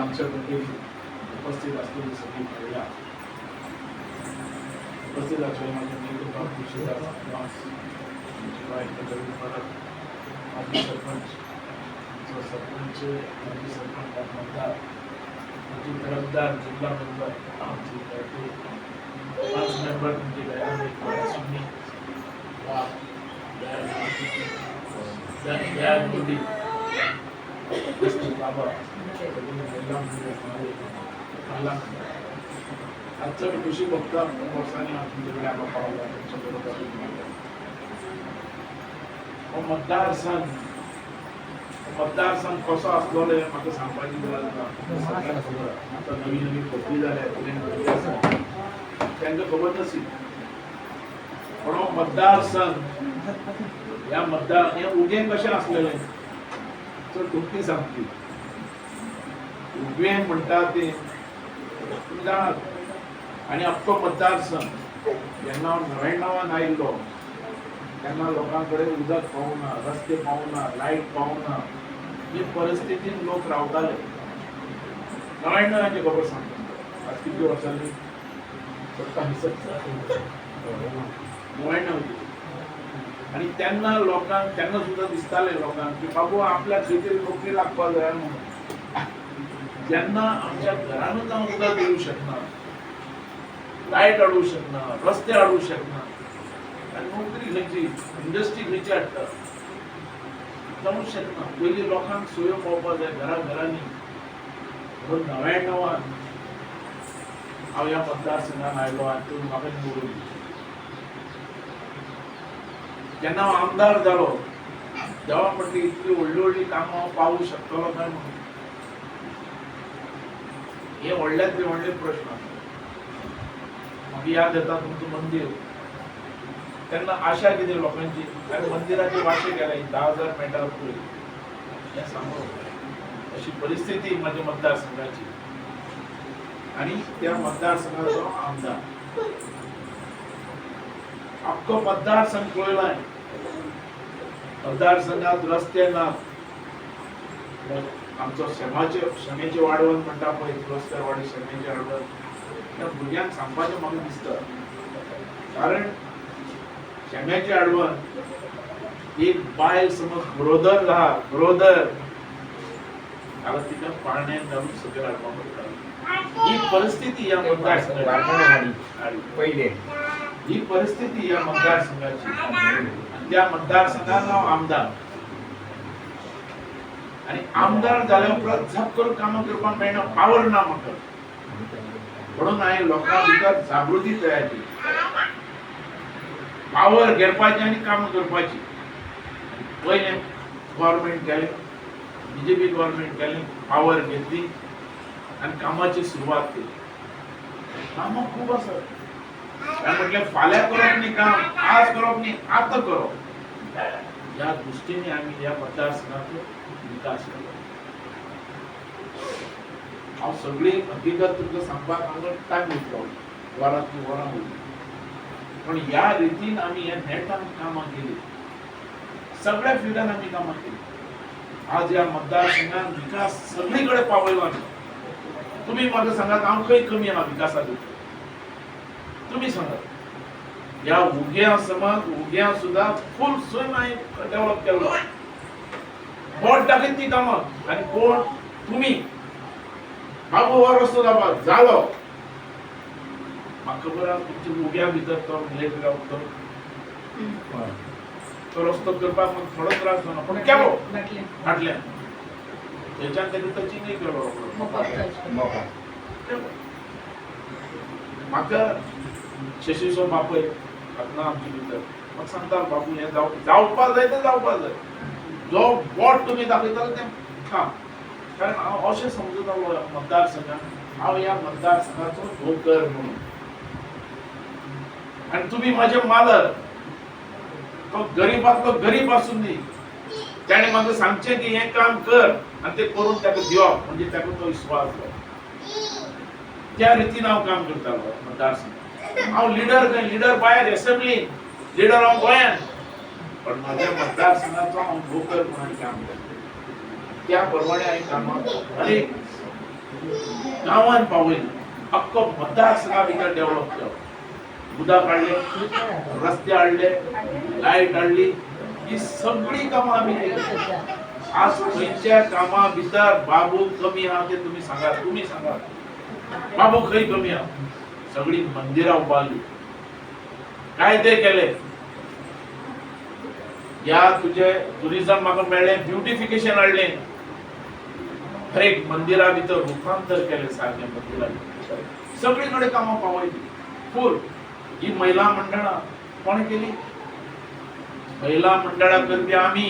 आमच्या देखील उपस्थित असलेली सगळी महिला, उपस्थित असलेले माझे मित्र तुळशीदास माजी सरपंच, सरपंच, माजी सरपंच, मतदार, माजी तरफदार, जिल्हा मेंबर, आमची पार्टी 5 मेंबर म्हणजे दयानंद दयानंदी बाबा आजचा कृषी वक्ता वर्षाने आपल्याकडे आम्हाला पाहला मतदारसंघ कसा असलो म्हाका सांगपाची गरज ना. आता नवीन नवीन पदवी जाल्या त्यांना खबर नसेल, पण मतदारसंघ या मतदार हे उगे कसे असलेले तर तुमची सांगतील. उगे म्हणतात ते तुम्ही जाणार आणि अख्खो मतदारसंघ यांना 99 आयिल्लो त्यांना लोकांकडे उदक पावना, रस्ते पावना, लाईट पावना, ही परिस्थितीत लोक रावताले. 99ची खबर सांगतो आज किती वर्षांनी 99 आणि त्यांना सुद्धा दिसताले लोकांना की बाबू आपल्या खंयतरी नोकरी लागपा जाय म्हणून ज्यांना आमच्या घरानं जाऊन सुद्धा देऊ शकणार, लाईट अडवू शकणार, रस्ते अडवू शकणार आणि नोकरी खंयची, इंडस्ट्री खंयची हाडटा जाऊ शकना. पयलीं लोकांक सोयो पावपा जाय घरांनी. म्हणून 99 हांव ह्या मतदारसंघान आयलो आनी तूं म्हाका निवडून दिली. जेन्ना हांव आमदार जालो तेव्हा म्हटली इतली व्हडली व्हडली कामां हांव पावूं शकतलो काय म्हणून. हे व्हडल्यातले व्हडले प्रश्न. म्हाका याद येता तुमचें मंदिर तेन्ना आशा कितें लोकांची, आनी मंदिराचे वाशे केले 10,000 मेळटा पळय हें सांगो. अशी परिस्थिती माझ्या मतदारसंघाची आणि त्या मतदारसंघाचो आमदार. अख्खो मतदारसंघ पळयलाय. मतदारसंघात रस्ते ना. आमचो शेमेचे वाडवण म्हणटा पळय रस्त्यार वाडी शेमेचे वाडवण त्या भुरग्यांक सांगपाचें म्हाका दिसता. कारण शेम्याचे आडवण एक बायल समज ब्रोदर जाल्यार तिका पाळण्यात घालून सकयल हाडपाक पडटा. ही परिस्थिती या मतदारसंघाची पहिले ही परिस्थिती या मतदारसंघाची. त्या मतदारसंघात हांव आमदार आणि आमदार जाल्या उपरांत झप करून कामां करपाक मेळना, पावर ना म्हाका. म्हणून हांवें लोकां भितर जागृती तयार केली. पावर घेवपाची आणि काम करपाची. पयलें गव्हर्नमेंट केलें, बीजेपी गव्हर्नमेंट केलें, पावर घेतली आणि कामाची सुरवात केली. कामां खूब आसात. काय म्हटलें फाल्यां करप न्ही काम, आज करप न्ही आतां करप. ह्या दृश्टीने आमी ह्या मतदारसंघाचो विकास केलो. हांव सगळी हकीकत तुमकां सांगपाक हांगा टायम वयतलो, वरांतली वरां वयतली. पण या रितीन आम्ही या नेटान कामां केली. सगळ्या फिल्डान आम्ही कामां केली. आज या मतदारसंघात विकास सगळीकडे पावयला. तुम्ही म्हाका सांगात हांव खंय कमी आहा विकासाक? तुम्ही सांगात. या उग्या समज उग्या सुद्धा फुल स्वयं हांवें डेव्हलप केलो. बोट दाखयत ती कामां आनी कोण तुम्ही बाबू हो रस्तो जावपाक जालो. म्हाका खबर आहा तुमच्या उग्या भितर तो लेट रावतो तो रस्तो करपाक म्हाका थोडो त्रास जालो पण केलो फाटल्यान. थंयच्यान तेणी टचिंगय केलो. म्हाका शशीचो बापूय ना आमचे भितर म्हाका सांगता बाबू हें जावपाक जाय तें जावपाक जाय. जो बोट तुमी दाखयताले तें काम. कारण हांव अशें समजतालो मतदारसंघात हांव ह्या मतदारसंघाचो नोकर म्हणून. आणि तुम्ही माझे मालक. तो गरीबातलो गरीब आसून दी त्याने म्हाका सांगचें की हें काम कर आणि ते करून ताका दिवप म्हणजे ताका तो विश्वास जाय. त्या रितीन हांव काम करतालो मतदारसंघात. हांव लिडर भायर असेंब्ली लिडर हांव गोंयांत. पण माझ्या मतदारसंघाचो हांव नोकर म्हणून काम करता. त्या प्रमाणे हांवें कामां गावान पावयली अख्खो मतदारसंघा भितर डेव्हलप केलो उदक हाडले रस्ते हाडले लायट हाडली ही सगळी कामां आमी केली आज खंयच्या कामा भितर बाबू कमी आहा ते तुम्ही सांगा बाबू खंय कमी आहा सगळी मंदिरां उबारली काय ते केले या तुझे टुरिझम म्हाका मेळ्ळे ब्युटिफिकेशन हाडले हर एक मंदिरा भितर रूपांतर केले सारखे मंदिरा सगळीकडे कामां पावयली फुल ही महिला मंडळां कोण केली महिला मंडळां करपी आमी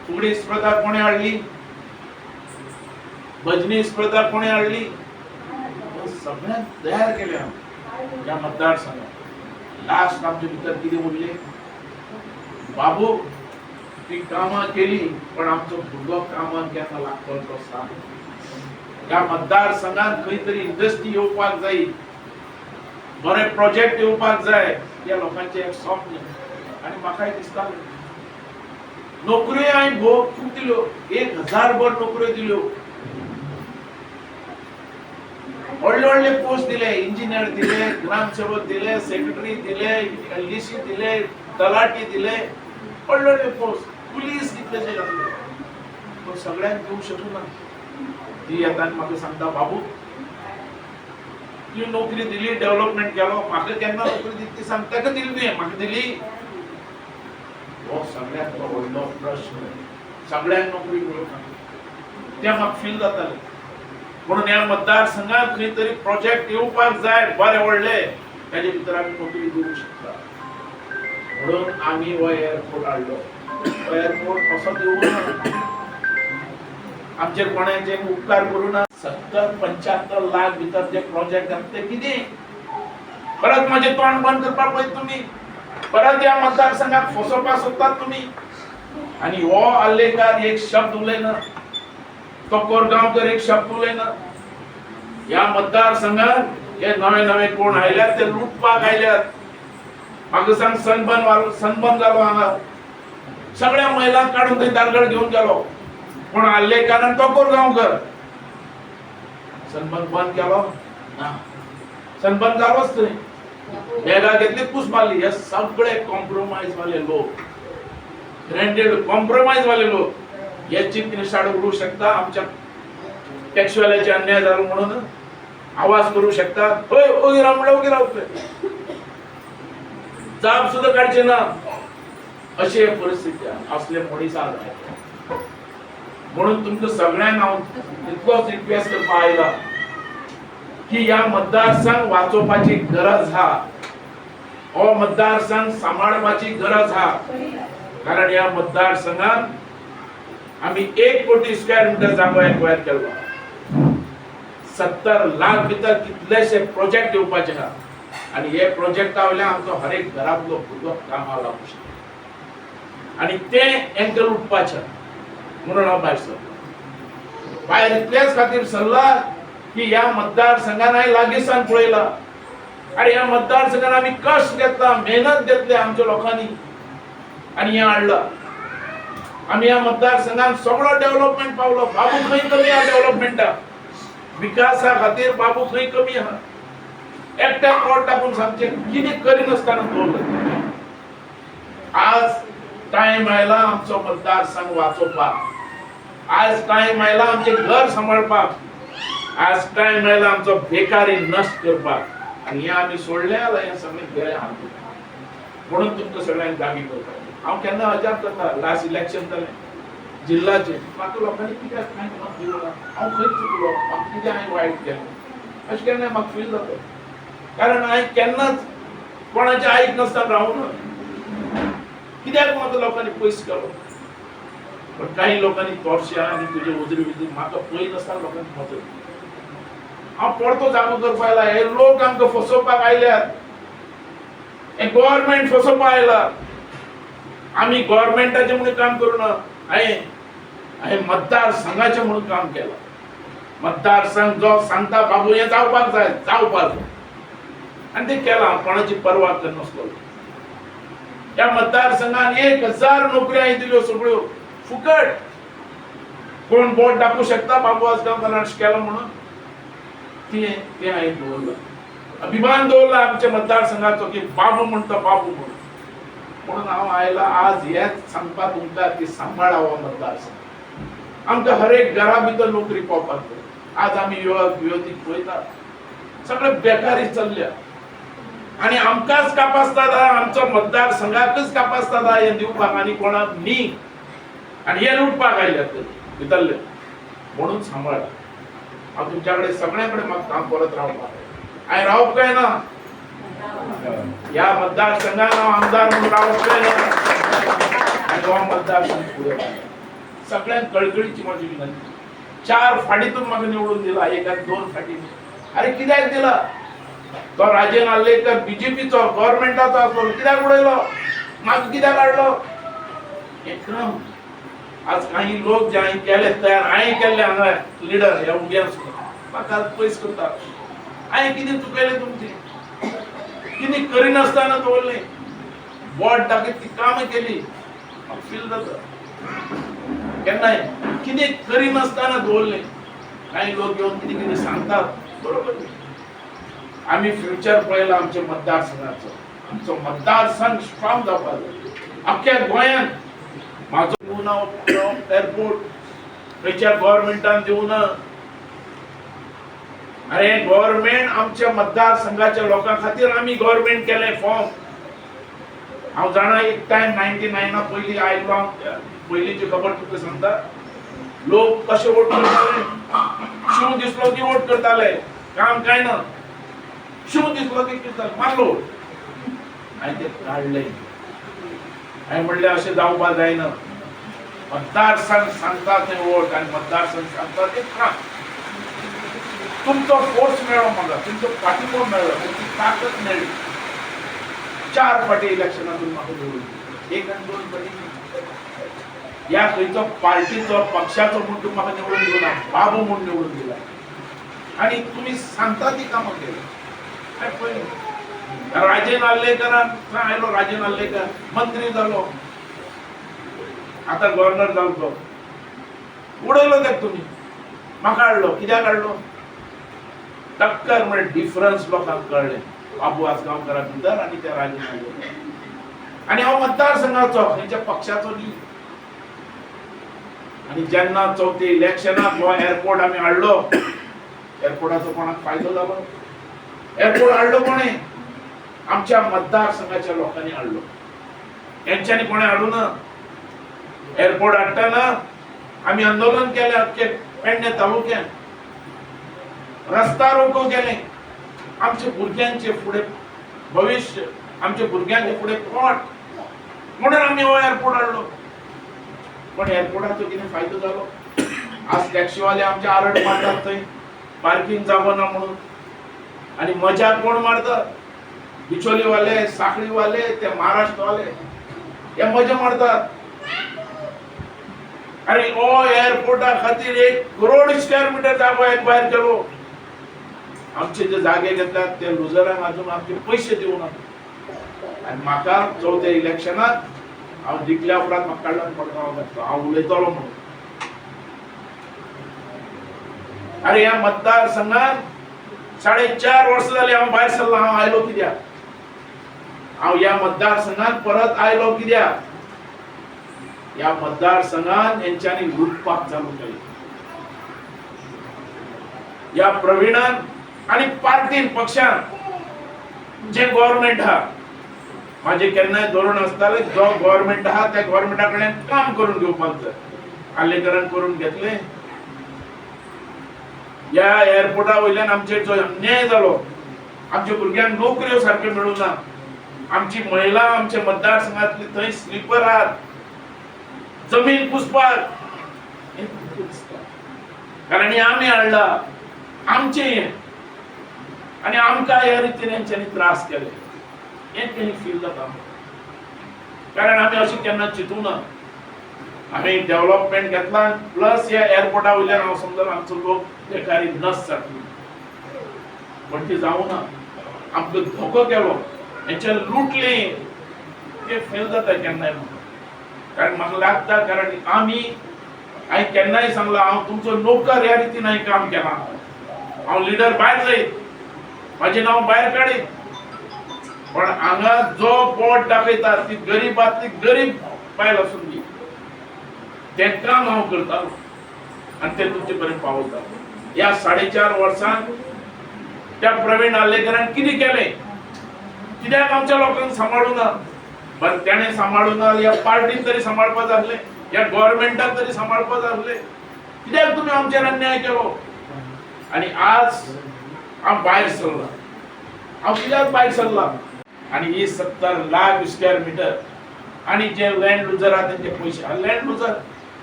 फुगडी स्पर्धा कोणे हाडली भजनी स्पर्धा कोणे हाडली सगळ्यां तयार केल्या या मतदारसंघात लास्ट आमच्या भितर कितें उरले बाबू ती कामां केली पण आमचो भुरगो कामाक केन्ना लागतलो तो सांग या मतदारसंघात खंय तरी इंडस्ट्री येवपाक जाय बरे प्रोजेक्ट येवपाक जाय या लोकांचे एक स्वप्न आणि म्हाकाय दिसतालें नोकऱ्यो हांवें खूब दिल्यो 1000 भर नोकऱ्यो दिल्यो व्हडले पोस्ट दिले इंजिनियर दिले ग्रामसेवक दिले सेक्रेटरी दिले एलडीसी दिले तलाठी दिले व्हडले पोस्ट पुलीस कितलेशे घातले पण सगळ्यांक देऊ शकू ना ती येताना म्हाका सांगता बाबू ती नोकरी दिली डेव्हलपमेंट केलो म्हाका केन्ना नोकरी दिली ती सांग ताका दिली न्ही म्हाका दिली हो सगळ्यात व्हडलो प्रश्न सगळ्यांक नोकरी मेळना ते म्हाका फील जातालें म्हणून ह्या मतदारसंघात खंय तरी प्रोजेक्ट येवपाक जाय बरे व्हडले ताजे भितर आमी नोकरी दिवंक शकता म्हणून आमी हो एअरपोर्ट हाडलो एअरपोर्ट असो दिवना आमचे कोणाचे उपकार करू ना 70-75 लाख भितर जे प्रोजेक्ट आसा ते कितें परत माझे तोंड बंद करपाक पळय तुम्ही परत या मतदारसंघात फसवपाक सोदतात तुम्ही आणि हो आल्लेकार एक शब्द उलयना तो कोरगांवकर एक शब्द उलयना या मतदारसंघात हे नवे कोण आयल्यात ते लुटपाक आयल्यात म्हाका सांग सनबर्न जालो हांगा सगळ्या महिलांक काढून थंय दारगड घेऊन गेलो पण आल्लेकारान तो कोरगांवकर सनबर्न बंद केलो ना सनबर्न जालोच थंय बेगा घेतली पुस मारली हे सगळे कॉम्प्रोमाइज वाले लोक ग्रँटेड कॉम्प्रोमाइज वाले लोक हे चीफ मिनिस्टर उडू शकता आमच्या टॅक्सवाल्याचे अन्याय झालो म्हणून आवाज करू शकता होय उगी राव जाब सुद्धा काढचे ना अशी परिस्थिती असले मनीस आज म्हणून तुमचं सगळ्यांना हांव इतलोच रिक्वेस्ट करपाक आयला की या मतदारसंघ वाचोवपाची गरज हा हो मतदारसंघ सांबाळपाची गरज हा कारण या मतदारसंघात आम्ही 1 कोटी स्क्वेअर मीटर जागो एक्वायर केलो 70 लाख भितर कितलेशे प्रोजेक्ट येवपाचे हा आणि हे प्रोजेक्टा वयल्यान आमचो हर एक घरांतलो भुरगो कामाक लागू शकता आणि ते एंकल उठपाचे म्हणून हांव भायर सरलो भायर इतलेच खातीर सरला की या मतदारसंघान हांवें लागींसान पळयला आणि या मतदारसंघान आमी कश्ट घेतला मेहनत घेतली आमच्या लोकांनी आणि हे हाडला आमी या मतदारसंघात सगळो डेव्हलपमेंट पावलो बाबू खंय कमी आहा डेव्हलपमेंटा विकासा खातीर बाबू खंय कमी आहा एकट्या कोर्ट टाकून सांगचे कितें करिनासतना दवरलें आज टाइम आयला आमचो मतदारसंघ वाचोवपाक आज टाइम आयला आमचे घर सांबाळपाक आज टाइम आयला आमचो बेकारी नष्ट करपाक आणि हे आमी सोडले जाल्यार हे सगळे गेले हात म्हणून तुमकां सगळ्यांक जागी करता हांव केन्ना अजाप करता लास्ट इलेक्शन जालें जिल्ल्याचे म्हाका लोकांनी कित्याक कांय मत दिलो ना हांव खंय चुकलो म्हाका कितें हांवें वायट केलें अशें केन्ना म्हाका फील जाता कारण हांवें केन्नाच कोणाचें आयक नासतना रावूं ना कित्याक म्हाका लोकांनी पयस केलो पण काही लोकांनी तोरशा आनी तुजे उजरी बिजरी म्हाका पळय नासतना लोकांनी मत हांव परतो जागो करपाक आयला हे लोक आमकां फसोवपाक आयल्यात हे गव्हर्नमेंट फसोवपाक आयला आमी गव्हर्नमेंटाचे म्हणून काम करूं ना हांवें मतदारसंघाचे म्हणून काम केलां मतदारसंघ जो सांगता बाबू हे जावपाक जाय आनी ते केलां कोणाची पर्वा करनासलो ह्या मतदारसंघान 1000 नोकऱ्यो हांवें दिल्यो सगळ्यो फुकट कोण बोट दाखवू शकता बाबू आसगावकर केलं म्हणून? ते आहे दवरलं, अभिमान दवरला आमच्या मतदारसंघाचो की बाबू म्हणतो बाबू म्हणून हांव आयला आज हेच सांगपाक तुमकां की सांबाळावो मतदारसंघ. आमकां हर एक घरा भितर नोकरी पावपाक जाय. आज आमी युवक युवतीक पळयता सगळे बेकारी चल्ल्या आणि आमकांच कापासतात, आमचो मतदारसंघाकच कापासतात हे दिवपाक आनी कोणाक न्ही, आणि हे लुटपाक आयल्यात भितरले. म्हणून सांबाळा. हांव तुमच्याकडे सगळ्यांकडे मागता परत रावपाक. हांवें रावप काय ना, या मतदारसंघात हांव आमदार म्हणून रावप काय ना, आनी हो मतदारसंघ फुडें सगळ्यांक कळकळीची माझी विनंती. 4 फाटीतून म्हाका निवडून दिला, एकाक 2 फाटी. अरे कित्याक दिला? तो राजे नार्लेकर बीजेपीचो गव्हर्नमेंटाचो आसलो, कित्याक उडयलो? म्हाका कित्याक हाडलो? एकदम आज काही लोक जे हांवें केले तयार, हांवें केल्ले हांगा लिडर ह्या उग्यान म्हाका पयस करता. हांवें कितें चुकयलें तुमचें? कितें करिनासतना दवरलें? वोट दाखयत ती कामां केली, म्हाका फील जाता. केन्नाय कितें करिनासतना दवरलें. काही लोक येवन कितें कितें सांगतात, बरोबर. आमी फ्युचर पळयला आमच्या मतदारसंघाचो. आमचो मतदारसंघ स्ट्रॉंग जावपाक जाय. अख्ख्या गोंयांत माझो दिवना एअरपोर्ट खंयच्या गव्हर्नमेंटान दिवना. अरे गव्हर्नमेंट आमच्या मतदारसंघाच्या लोकां खातीर आमी गव्हर्नमेंट केले फॉर्म. हांव जाणा एक टायम 99 पयलीं आयलो, पयलींची खबर तुका सांगता. लोक कशे वोट करताले? शिव दिसलो की वोट करताले, काम काय ना. शिव दिसलो की करताले, मारलो. हांवें तें काडलें. हांवें म्हणलें अशें जावपा जायना. मतदारसंघ सांगता तें वोट आनी मतदारसंघ सांगता तें काम. तुमचो फोर्स मेळ्ळो म्हाका, तुमचो पाठिंबो मेळ्ळो, तुमची ताकद मेळ्ळी. 4 फाटी इलेक्शनातून म्हाका निवडून दिली. 1 आनी 2 फाटी या खंयचो पार्टीचो पक्षाचो म्हूण तूं म्हाका निवडून दिवना, बाबू म्हूण निवडून दिला. आनी तुमी सांगता ती कामां केली. हांवें पळयलें. राजे नार्लेकरान आयलो, राजे नार्लेकर मंत्री जालो, आता गव्हर्नर जावचो. उडयलो तेका तुमी, म्हाका हाडलो. कित्याक हाडलो? टक्कर म्हणजे डिफरन्स लोकांक कळ्ळें बाबू आसगांवकरा भितर आनी त्या राजे नार्लेकर. आनी हांव मतदारसंघाचो, खंयच्या पक्षाचो न्ही. आनी जेन्ना चवथी इलेक्शनाक हो एअरपोर्ट आमी हाडलो, एअरपोर्टाचो कोणाक फायदो जालो? एअरपोर्ट हाडलो कोणे? आमच्या मतदारसंघाच्या लोकांनी हाडलो. हेंच्यांनी कोणे हाडूं ना. एअरपोर्ट हाडटाना आमी आंदोलन केलें अख्खे पेडणे तालुक्यात. रस्ता रोको केले. आमच्या भुरग्यांचे फुडें भविष्य, आमच्या भुरग्यांचे फुडें पोट म्हणून आमी हो एअरपोर्ट हाडलो. पण एअरपोर्टाचो कितें फायदो जालो? आज टॅक्सीवाले आमचे आरड मारतात थंय पार्किंग जागो ना म्हणून. आनी मजा कोण मारतात? बिचोलीवाले, साखळीवाले, ते महाराष्ट्रवाले हे मजा मारतात. अरे ओ एअरपोर्टा खातीर 1 करोड स्क्वेअर मीटर जागो एक्वायर केलो. आमचे जे जागे घेतात ते लुजरांक अजून आमचे पैसे दिवना. आनी म्हाका चवथ्या इलेक्शनाक हांव जिखल्या उपरांत म्हाका काडून मडगांव घातलो. हांव उलयतलो म्हणून. अरे ह्या मतदारसंघात 4.5 वर्सां जालीं हांव भायर सरलो. हांव आयलो कित्याक? हांव ह्या मतदारसंघात परत आयलो कित्याक? ह्या मतदारसंघात हेंच्यांनी लुटपाक चालू केलें. या प्रवीणान आनी पार्टीन पक्षान जे गव्हर्नमेंट आहा, माझे केन्नाय धोरण आसताले जो गव्हर्नमेंट आहा त्या गव्हर्नमेंटा कडेन काम करून घेवपाक जाय. आलेकरान करून घेतले. या एअरपोर्टा वयल्यान आमचेर जो अन्याय जालो, आमच्या भुरग्यांक नोकऱ्यो सारक्यो मेळूना, आमची महिला आमच्या मतदारसंघातली थंय स्लीपर आहात, जमीन पुसपाक. कारण हे आमी हाडला, आमचे हे, आनी आमकां ह्या रितीन हेंच्यांनी त्रास केले. हें केन्ना फील जाता. कारण आमी अशें केन्ना चिंतूना. आमी डेव्हलपमेंट घेतला प्लस ह्या एअरपोर्टा वयल्यान हांव समजून आमचो लोक बेकारी नस जातली. पण ती जावना. आमकां धोको केलो, हेंचे लुटले, ते फेल जाता केन्नाय. कारण म्हाका लागता कारण आमी हांवें केन्नाय सांगलां हांव तुमचो नोकर ह्या रितीन हांवें काम केलां हांव लिडर भायर जायत म्हाजें नांव भायर काडीत पण हांगा जो बोट दाखयता ती गरीबांतली गरीब बायल आसून दी तें काम हांव करतालो आनी तें तुमचे पर्यंत पावयता ह्या 4.5 वर्सांत त्या प्रवीण आल्लेकरान कितें केलें कित्याक आमच्या लोकांक सांबाळूना बरें तेणें सांबाळूना ह्या पार्टीन तरी सांबाळपाक जाय आसलें ह्या गव्हर्नमेंटान तरी सांबाळपाक जाय आसलें कित्याक तुमी आमचेर अन्याय केलो आनी आज हांव भायर सरलां हांव कित्याक भायर सरलां आनी ही 70 लाख स्क्वेअर मिटर आनी जे लँड लुजर आहा तेंचे पयशे लँड लुजर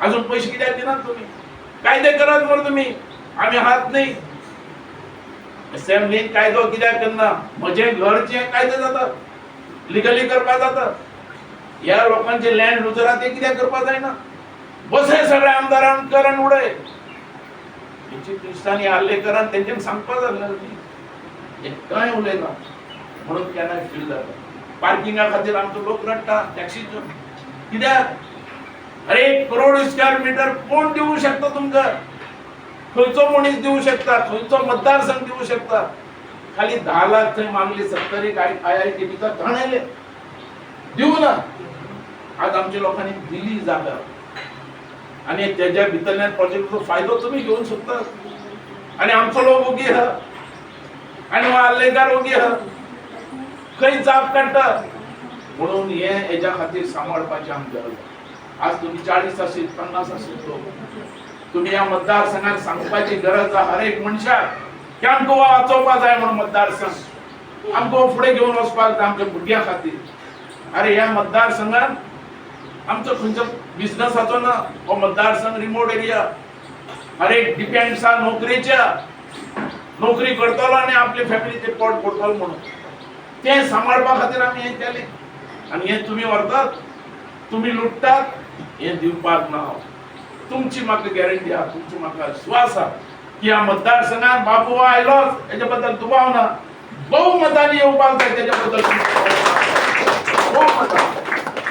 अजून पयशे कित्याक दिनात तुमी कायदे करात मरे तुमी आमी आहात न्ही असेंब्लीन कायदो कित्याक करना म्हजें घरचें कायदो जाता लिगली करपाक जाता ह्या लोकांचे लँड लुजर आहा ते कित्याक करपाक जायना बसय सगळ्या आमदारांक कर आनी उडय तेंची क्रिस्तांनी आल्लेकरान तेंच्यान सांगपाक जाय न्ही कांय उलयना म्हणून केन्नाय फील जाता पार्किंगा खातीर आमचो लोक रडटा टॅक्सीचो कित्याक अरे 1 करोड स्क्वेअर मिटर कोण दिवंक शकता तुमकां खंयचो मनीस दिवंक शकता खंयचो मतदारसंघ दिवंक शकता खाली 10 लाख थंय मागली 70 IIT भितर थाणयले दिवना आज आमच्या लोकांनी दिली जागा आनी तेज्या भितरल्यान प्रोजेक्टचो फायदो तुमी घेवंक शकतात आनी आमचो लोक ओगी आहा आनी हो आल्लेकार ओगी आहा खंय जाप काडटा म्हणून हेज्या खातीर सांबाळपाचें आमची गरज आज तुमी 40 आसीत 50 आसीत लोक तुमी ह्या मतदारसंघात सांगपाची गरज आहा हर एक मनशाक की आमकां वाचोवपाक जाय म्हणून मतदारसंघ आमकां फुडें घेवन वचपाक जाय आमच्या भुरग्यां खातीर अरे ह्या मतदारसंघात आमचो खंयचो बिझनसाचो ना हो मतदारसंघ रिमोट एरिया हर एक डिपेंड्स आहा नोकरेच्या नोकरी करतलो आनी आपले फॅमिलीचे पोट भरतलो म्हणून तें सांबाळपा खातीर आमी हें केलें आनी हें तुमी व्हरतात तुमी लुटतात हें दिवपाक ना तुमची म्हाका गॅरंटी आहा तुमची म्हाका विश्वास आहा की ह्या मतदारसंघात बाबू आयलोच हेच्या बद्दल दुबाव ना बहुमतांनी येवपाक जाय तेच्या बद्दल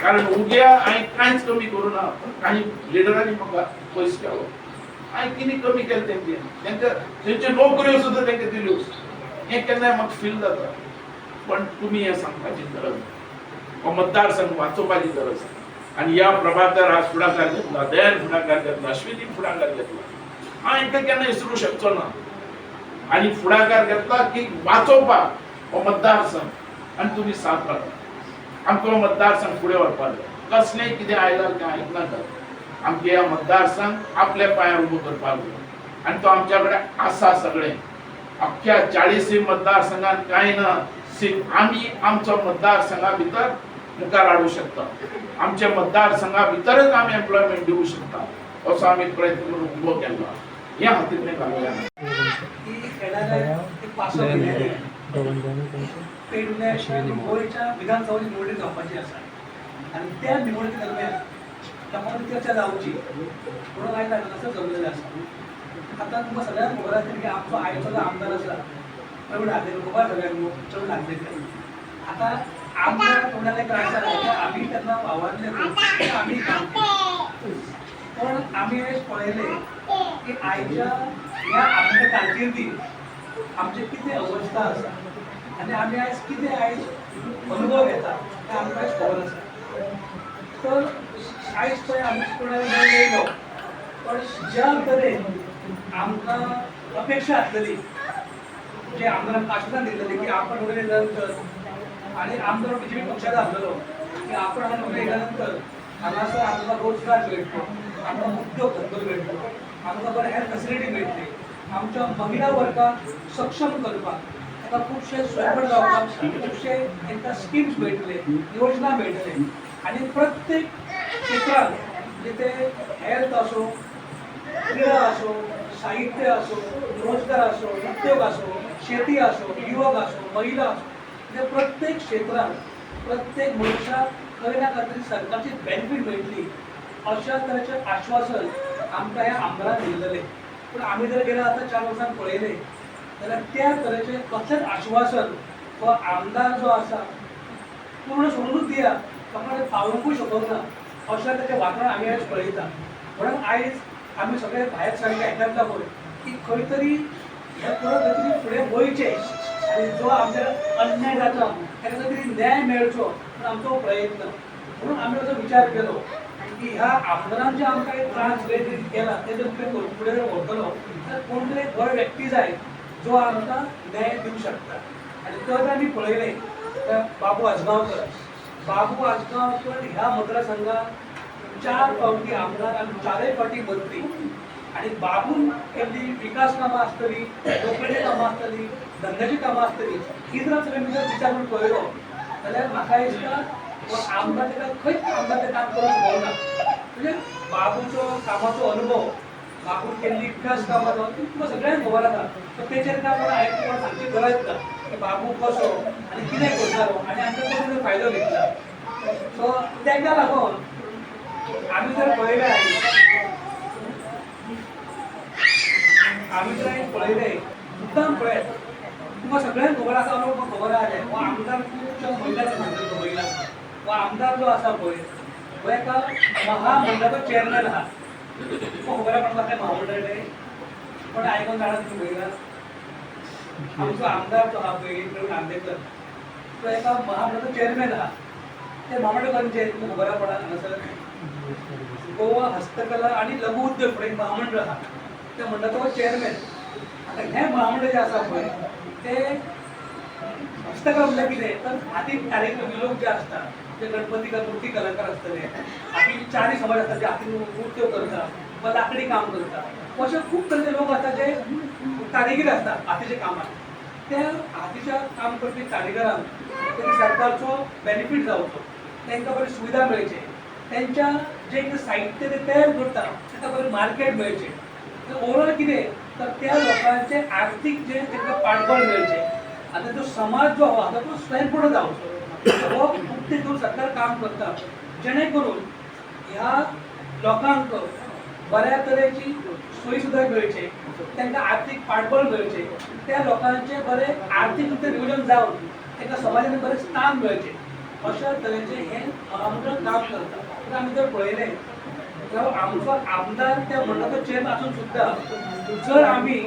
कारण उग्या हांवें कांयच कमी करूं ना काही लिडरांनी म्हाका पयस केलो हांवें कितें कमी केलें तेंचे तेंच्यो नोकऱ्यो सुद्दां तेंका दिल्यो हें केन्नाय म्हाका फील जाता पण तुमी हें सांगपाची गरज हो मतदारसंघ वाचोवपाची गरज आनी ह्या प्रभाकर आज फुडाकार घेतला दयान फुडाकार घेतला अश्विनी फुडाकार घेतला हांव हेंकां केन्ना विसरूं शकचो ना आनी फुडाकार घेतला की वाचोवपाक हो मतदारसंघ आनी तुमी साथ काडा आमकां हो मतदारसंघ फुडें व्हरपाक जाय कसलेंय कितें आयलां तें आयकनाका आमगे ह्या मतदारसंघ आपल्या पांयार उबो करपाक जाय आनी तो आमच्या कडेन आसा सगळें अख्ख्या 40 मतदारसंघात कांय ना आमी आमचो मतदारसंघा भितर मुखार हाडूंक शकता आमच्या मतदारसंघा भितरच आमी एम्प्लॉयमेंट दिवंक शकता असो आमी प्रयत्न करून उबो केला ह्या खातीर तें घालया विधानसभेची निवडणूक जावपाची आसा आनी त्या निवडणुके दरम्यान तांकां चर्चा जावची म्हणून आयज असो जमलेलें आसा आतां तुमकां सगळ्यांक खबर आसा की आमचो आयचो जो आमदार आसा प्रवीण आल्लेकर खबर सगळ्यांक प्रवीण आल्लेकर आतां आमच्या तोंडाला एक राग आला आम्ही त्यांना वावरले आम्ही काम केलं पण आम्ही आज पळयले की आयच्या ह्या आमच्या कारकिर्दीत आमची किती अवस्था आसा आनी आमी आज कितें आयज अनुभव घेता तें आमकां आयज खबर आसा तर आयज पळय आमी कोणाक येयलो पण ज्या तरेन आमकां अपेक्षा आसलेली जे आमदारांक आश्वासन दिल्लेलें की आपण वगैरे नंतर आणि आमदार बीजेपी पक्षाचा आसलेलो की आपण हांगा नोकरी गेल्यानंतर हांगासर आमकां रोजगार मेळटलो आमकां उद्योग धंदो मेळटलो आमकां बरें हेल्थ फेसिलिटी मेळटली आमच्या महिला वर्गाक सक्षम करपाक ताका खुबशे स्वयंपाक जावपाक खुबशे तांकां स्किम्स मेळटले योजना मेळटले आनी प्रत्येक क्षेत्रांत जिथे हेल्थ आसूं क्रीडा आसूं साहित्य आसूं रोजगार आसूं उद्योग आसूं शेती आसूं युवक आसूं महिला आसूं प्रत्येक क्षेत्रात प्रत्येक मनशाक खंय ना खंय तरी सरकारची बेनिफीट मेळटली अशा तरेचें आश्वासन आमकां ह्या आमदारान दिल्लेलें पूण आमी जर गेल्या आतां 4 वर्सांक पळयलें जाल्यार त्या तरेचें कसलेंच आश्वासन हो आमदार जो आसा पूर्ण सोडूनच दिया ताका फावूंकूय शकना अशें ताचें वातावरण आमी आयज पळयता म्हणून आयज आम्ही सगळे भायर सारखे आयकत लागून की खंय तरी ह्या पुरो तरी फुडें वयचे आणि जो आमच्या अन्याय जाता ताका तरी न्याय मेळचो म्हणून आमचो प्रयत्न. म्हणून आम्ही असो विचार केलो की ह्या आमदारान जे आमकां एक त्रास केला तेजे फुडें जर व्हरतलो तर कोण तरी एक बरो व्यक्ती जाय जो आमकां न्याय दिवंक शकता. आणि तर आमी पळयलें तर बाबू आजगांवकर. बाबू आजगांवकर ह्या मतदारसंघात 4 फावटी आमदार आणि 4य फावटी मंत्री. आणि बाबून केल्ली विकास कामां आसतली, लोकडी कामां आसतली, धंद्याची कामां आसतली, ही जर सगळे भितर विचार करून पळयलो जाल्यार म्हाका दिसता हो आमदार ताका खंयच आमदार तें काम करूंक शकना. म्हणजे बाबूचो कामाचो अनुभव, बाबून केल्ली विकास कामां जावन ती तुमकां सगळ्यांक खबर आसा. सो तेचेर काय कोण आयकून सांगची गरज ना की बाबू कसो आनी कितें करतालो आनी आमकां कसो जर फायदो घेतला. सो तेका लागून आमी जर पळयलें आम्ही जर पळयलें मुद्दाम पळयत तुमकां सगळ्यांक खबर आसा म्हाका खबर आहा हो आमदार खुबश्या महिलांक सांगता महिला हो आमदार जो आसा पळय हो एका महामंडळाचो चेअरमॅन आहा. तुमकां खबर आहा म्हाका महामंडळ तें पण आयकून जाणा तुमी महिला आमचो आमदार जो आहा पळय प्रवीण आंबेडकर तो एका महामंडळाचो चेअरमॅन आहा. ते महामंडळ खंयचें तुमकां खबर आहा पडा हांगासर गोवा हस्तकला आणि लघु उद्योग म्हणून एक महामंडळ आहा. त्या मंडळाचो चेअरमॅन. आता हे महामंडळ जे आसा पळय ते हस्तकला म्हणजे कितें तर हातीन कार्यक्रम लोक जे असतात जे गणपती मूर्ती कलाकार असतले हातीन चारी समाज असतात जे हातीन नृत्य करता वा लाकडी काम करता असे खूप तरेचे लोक असतात जे कारिगीर असतात हातीच्या कामात. त्या हातीच्या काम करपी कारिगरांक तरी सरकारचो बेनिफीट जावचो, तांकां बरी सुविधा मेळचे, त्यांच्या जे साहित्य ते तयार करता ताका बरें मार्केट मेळचें. ओवरऑल कितें तर त्या लोकांचे आर्थीक जे तांकां पाठबळ मेळचें. आता जो समाज जो आसा तो स्वयंपूर्ण जावचो हो खूब ते करून सरकार काम करता जेणे करून ह्या लोकांक बऱ्या तरेची सोयी सुद्धा मेळचे, तांकां आर्थीक पाठबळ मेळचें, त्या लोकांचे बरें आर्थीक रित्या नियोजन जावन तांकां समाजान बरें स्थान मेळचें अशा तरेचे हे महामंडळ काम करता. तर आमी जर पळयलें तर आमचो आमदार त्या मंडळाचो चेअरमॅन आसून सुद्दां जर आमी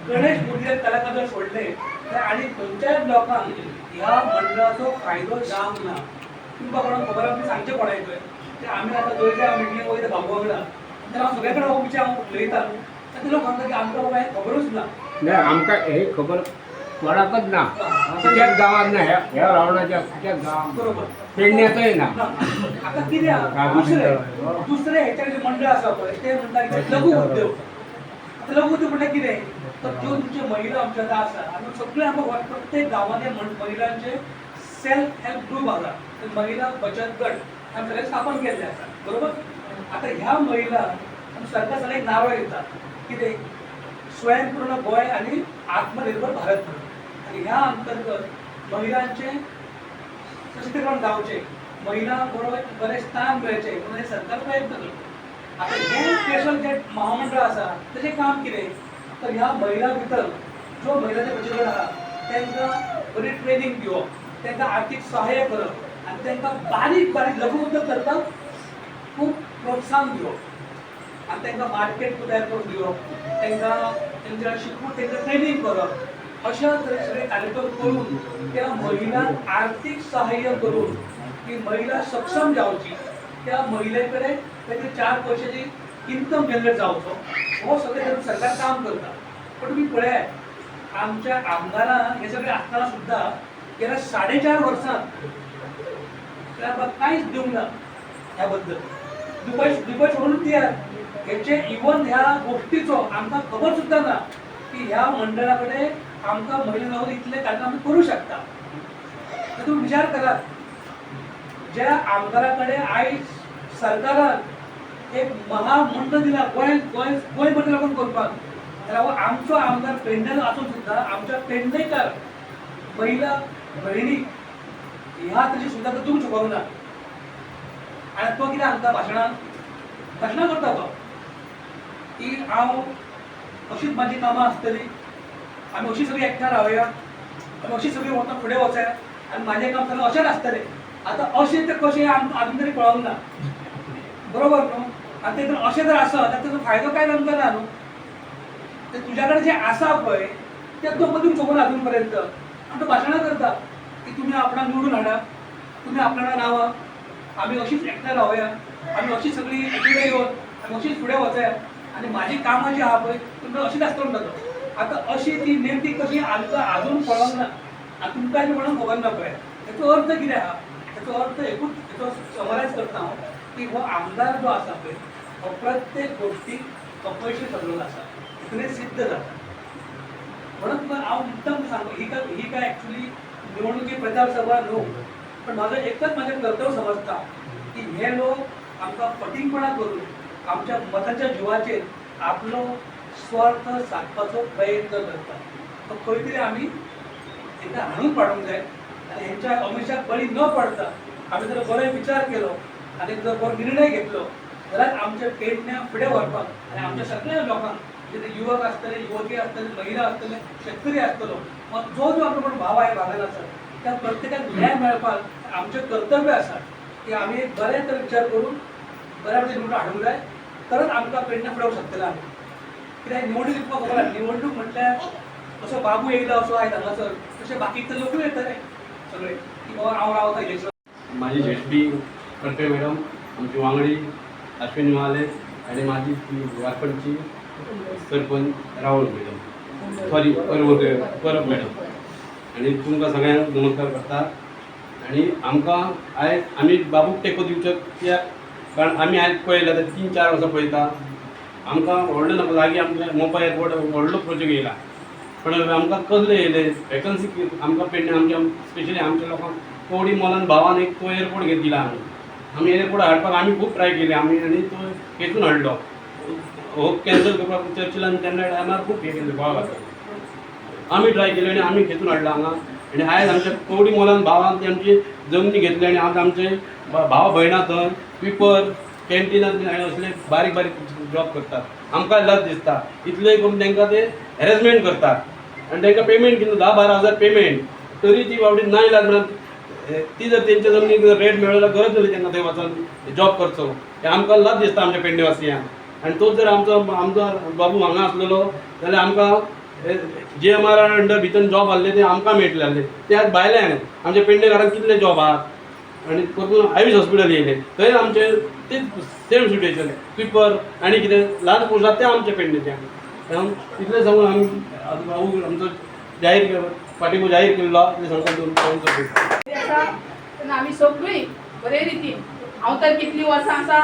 गणेश मुर्ती कलाकार जर सोडले तर आनी खंयच्याच लोकांक ह्या मंडळाचो फायदो जावंक ना. तुमकां कोणाक खबर आसा सांगचें पडाय पळय ते आमी आतां गोंयच्या मिटिंगेक वयता बाबू वांगडा तर हांव सगळे कडेन हो विचार हांव उलयतां तर ते लोक सांगता की आमकां बाबा हें खबरूच ना. नाही आमकां हे खबर कोणाकच ना. कित्याक गांवांत ना ह्या रावणाच्या कित्याक गांवांत बरोबर पेडण्याचोय ना. आता कितें आहा दुसरे हेचे जे मंडळ आसा पळय ते म्हणटा की लघु उद्योग. आता लघु उद्योग म्हटल्यार कितें तर ज्यो तुमचे महिला आमच्या आसा आमी सगळे आमकां प्रत्येक गांवांतले महिलांचे सेल्फ हेल्प ग्रूप आसा ते महिला बचत गट आमी सगळे स्थापन केल्ले आसा बरोबर. आता ह्या महिला आमी सरकार सगळ्यांक नांवां दिता कितें स्वयंपूर्ण गोंय आणि आत्मनिर्भर भारत म्हणून. आणि ह्या अंतर्गत महिलांचे सशक्तीकरण जावचे, महिला बरोबर बरें स्थान मेळचें म्हणून हे सरकार प्रयत्न करता. आता हे स्पेशल जे महामंडळ आसा तेजें काम कितें तर ह्या महिला भितर जो महिलांचे बचत गट आहा तांकां बरी ट्रेनिंग दिवप, तांकां आर्थीक सहाय्य करप आनी तांकां बारीक बारीक लघु उद्योग करपाक खूब प्रोत्साहन दिवप आनी तांकां मार्केट तयार करून दिवप, तांकां तांच्या शिकवून तांकां ट्रेनिंग करप अशा तरेचे सगळे कार्यक्रम करून त्या महिलांक आर्थीक सहाय्य करून ती महिला सक्षम जावची, त्या महिले कडेन काहीतरी 4 पैशाची इन्कम जनरेट जावचो हो सगळे सरकार काम करता. पण तुम्ही पळयात आमच्या आमदारान हे सगळे आसतना सुद्धा गेल्या 4.5 वर्सांत त्याला कांयच दिवंक ना ह्या बद्दल. दुबय सोडून दियात हेचे इवन ह्या गोष्टीचो आमकां खबर सुद्धा ना की ह्या मंडळा कडेन आमकां महिला जावन इतले कार्यक्रम आमी करूं शकता. तर तुम्ही विचार करात ज्या आमदाराकडे आयज सरकारान एक महामंडळ दिला गोंय मंडळ लागून करपाक जाल्यार हो आमचो आमदार पेडण्याचो आसून सुद्धा आमच्या पेडणेकार महिला भयणी ह्या तशी सुद्धा दिवंक शकूंक ना. आनी तो कितें सांगता भाशणां करता तो की हांव अशीच म्हाजी कामां आसतली, आमी अशी सगळीं एकठांय रावया, आमी अशी सगळीं वता फुडें वचया आनी म्हाजें काम सगळें अशेंच आसतलें. आतां अशें तें कशें आजून तरी कळोंक ना बरोबर न्हू. आणि ते जर अशें जर आसत जाल्यार तेजो फायदो काय आमकां ना न्हू. ते तुज्या जे आसा पळय ते तो पदून चोखून अजून पर्यंत आनी तो भाशणां करता की तुमी आपणाक निवडून हाडा, तुमी आपणाला रावा, आमी अशीच एकठांय रावया, आमी अशीच सगळीं एकीकडे येवन आमी अशीच फुडें वचया आनी म्हाजी कामां जी आहा पळय तुमकां अशीच आसतली म्हणटा. आतां अशी ती नेमकी कशी आमकां आजून कळोंक ना आनी तुमकां बी म्हणून खबर ना पळय. हेचो अर्थ कितें आहा? हेचो अर्थ एकूच हेचो समरायज करता हांव की हो आमदार जो आसा पळय हो प्रत्येक गोष्टीक अपयशी ठरलेलो आसा, इतलें सिद्ध जाता. म्हणून तुका हांव मुद्दम सांगू ही काय एक्चुली निवडणुकी प्रचार सभा न्हू, पण म्हाजो एकच म्हाजें कर्तव्य समजता की हे लोक आमकां फटींगपणां करून आमच्या मताच्या जिवाचेर आपलो स्वार्थ सादपाचो प्रयत्न करतात. तो खंय तरी आमी तांकां हाणून पाडूंक जाय आनी हेंच्या अमिशाक बळी न पडता आमी जर बरो विचार केलो आनी जर बरो निर्णय घेतलो जाल्यार आमच्या पेडण्या फुडें व्हरपाक आनी आमच्या सगळ्या लोकांक म्हणजे ते युवक आसतले, युवती आसतले, महिला आसतले, शेतकरी आसतलो, मग जो आपलो कोण भाव आहे भागात आसा त्या प्रत्येकाक न्याय मेळपाक आमचें कर्तव्य आसा की आमी एक बरे तर विचार करून बऱ्या पैकी निवडून हाडूंक जाय, तरच आमकां पेडण्या फुडें शकतले आमी. कित्याक निवडणूक तुमकां खबर आसा, निवडणूक म्हटल्यार असो बाबू येयलो असो आयज हांगासर तशे बाकीचे लोकूय येतले सगळे की बाबा हांव रावता इलेक्शन. माझी झेडपी करपे मॅडम, आमची वांगडी अश्विनी महाले आणि माझी ती वारपडची sarpanch Rahul madam, sorry Parab madam, आणि तुमकां सगळ्यांक नमस्कार करता. आणि आमकां आयज आमी बाबूक तेंको दिवचो कित्याक कारण आमी आयज पळयला तर 3-4 वर्सां पळयता आमकां व्हडलो नाका लागीं आमच्या मोपा एअरपोर्ट व्हडलो प्रोजेक्ट येयला, पण आमकां कसले येयले वॅकन्सी आमकां पेडण्या आमच्या स्पेशली आमच्या लोकांक कवडी मोलान भावान एक तो एअरपोर्ट घेत दिला आमी एअरपोर्ट हाडपाक आमी खूब ट्राय केली आमी आनी तो हेतून हाडलो हो कॅन्सल करपाक चर्चिलान तेन्ना टायमार खूब हे केले भाव घातले आमी ट्राय केली आनी आमी घेतून हाडला हांगा. आनी आयज आमच्या कवडी मोलान भावान ती आमची जमनी घेतली आनी आज आमचे भाव भयणां थंय स्विपर कॅन्टिनांत असले बारीक बारीक जॉब करतात. आमकां लज दिसता इतले करून तांकां ते हॅरेसमेंट करतात आनी तांकां पेमेंट कितलो 10-12 हजार पेमेंट तरी ती बावडी ना इलाज म्हणून ती जर तेंच्या जमनीक जर रेट मेळ्ळो जाल्यार गरज जाली तांकां थंय वचून जॉब करचो. हे आमकां लज दिसता आमच्या पेडणेवासियांक. आनी तोच जर आमचो बाबू हांगा आसलेलो जाल्यार आमकां GMR अंडर भितर जॉब आसले ते आमकां मेळटले आसले. ते आज भायल्यान आमच्या पेडणेकारांक कितले जॉब आहात आनी परतून आयुष हॉस्पिटल येयले थंय आमचे तेच सेम सिट्युएशन स्विपर आनी कितें ल्हान पोस्ट आसा ते आमचे पेडणेच्यान. इतलें सांगून आमी बाबू आमचो जाहीर पाठिंबो जाहीर केल्लो ते सांगता आमी सगळीं बरे रितीन हांव तर कितलीं वर्सां आसा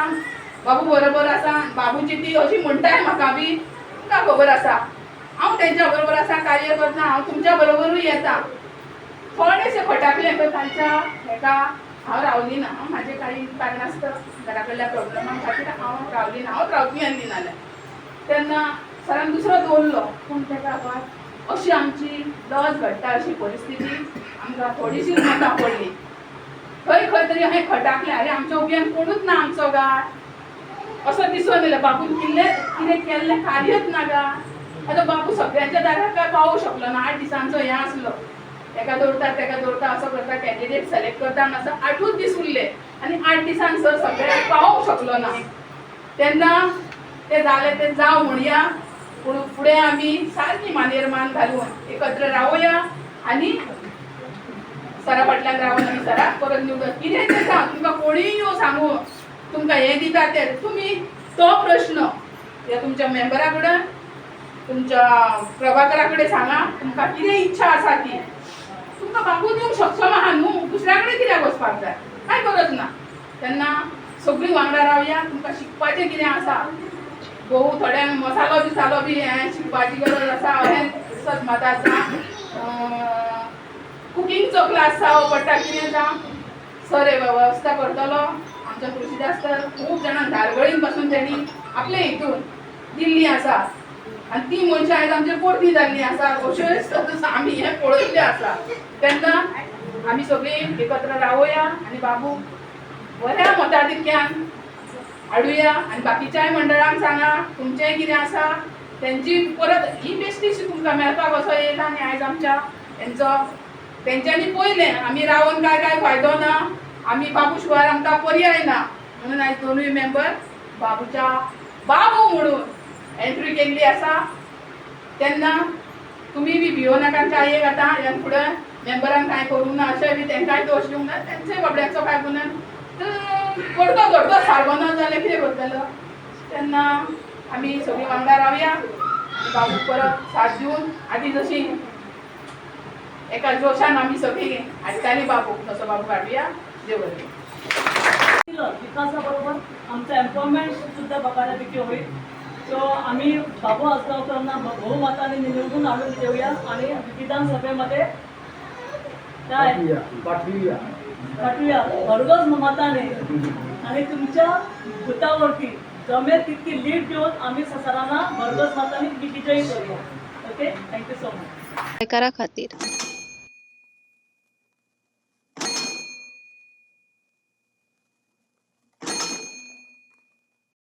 बाबू बरोबर आसा. बाबूची ती अशी म्हणटाय म्हाका बी तुमकां खबर आसा हांव तेंच्या बरोबर आसा कार्य करता. हांव तुमच्या बरोबरूय येता. थोडेशे खटाकले कालच्या हेका हांव रावली ना. म्हाजे काही कारणास्तव घरा कडल्या प्रॉब्लेमा खातीर हांव रावली ना. हांव रावपी आसली नाल्यार तेन्ना सरान दुसरो दवरलो पूण तेका बाद अशी आमची लज घडटा अशी परिस्थिती आमकां थोडीशी मतां पडली. खंय खंय तरी हांवें खटाकले अरे आमच्या उब्यान कोणूच ना आमचो गाय असं दिसून येयलें. बाबून कितें केल्लें कार्यच ना गा. आतां बाबू सगळ्यांच्या दाराक काय पावूंक शकलो ना. 8 दिसांचो हें आसलो तेका दवरता असो करता कॅन्डिडेट सिलेक्ट करता म्हणून असं 8च दीस उरले आनी 8 दिसांसर सगळ्यांक पावूंक शकलो ना. तेन्ना ते जालें ते जावं म्हणया पूण फुडें आमी सारकी मानेर मान घालून एकत्र रावया आनी सरा फाटल्यान रावन आमी सराक परत निवडून कितें तें सांग तुमकां कोणीय येवं सांगू तुमकां हें दिता तें तुमी तो प्रश्न ह्या तुमच्या मेंबरा कडेन तुमच्या प्रभाकरा कडेन सांगा. तुमकां कितें इच्छा आसा ती तुमकां बाबू दिवंक सक्षम आहा न्हू. दुसऱ्या कडेन कित्याक वचपाक जाय कांय गरज ना. तेन्ना सगळीं वांगडा रावया. तुमकां शिकपाचें कितें आसा भोव थोड्यांक मसालो बी हें शिकपाची गरज आसा अशें दिसत म्हाका आतां कुकिंगचो क्लास जावं पडटा कितें जावं सर हे वेवस्था करतलो. आमचो कृषीदास तर खूब जाणांक धारगळीन पासून तेणी आपले हितून दिल्ली आसा आनी ती मनशां आयज आमचेर परती जाल्ली आसा. अश्योच आमी हें पळयल्लें आसा. तेन्ना आमी सगळीं एकत्र रावया आनी बाबू बऱ्या मताधिक्यान हाडुया आनी बाकीच्याय मंडळांक सांगा तुमचेंय कितें आसा तेंची परत ही बेश्टीशी तुमकां मेळपाक असो येयला आनी आयज आमच्या हेंचो तेंच्यांनी पयलें आमी रावन काय फायदो ना. आमी बाबू शिवाय आमकां पर्याय ना म्हणून आयज दोनूय मेंबर बाबूच्या बाबू म्हणून एंट्री केल्ली आसा तेन्ना तुमी बी भियो नाका काय एक आतां ह्या फुडें मेंबरान कांय करूंक ना अशें बी तांकांय दोश दिवंक ना तेंचे बाबड्यांचो काय गुन्हा करतो सारको ना जाल्यार कितें करतलो तेन्ना आमी सगळीं वांगडा रावया आनी बाबूक परत साथ दिवन आदी जशी एका जोशान आमी सगळीं हाडटाली बाबूक तसो बाबूक हाडुया देव बरें विकासाबरोबर आमचं एम्प्लॉयमेंट सुद्धा बऱ्यापैकी होईल. सो आम्ही बाबू आसगावकरांना बहुमताने निवडून आणून देऊया आणि विधानसभेमध्ये काय पाठवूया भरघोस मताने आणि तुमच्या बुथावरती जमेल तितकी लीड देऊन आम्ही सरांना भरघोस मताने विजयी करूया. Okay, thank you so much. खातीर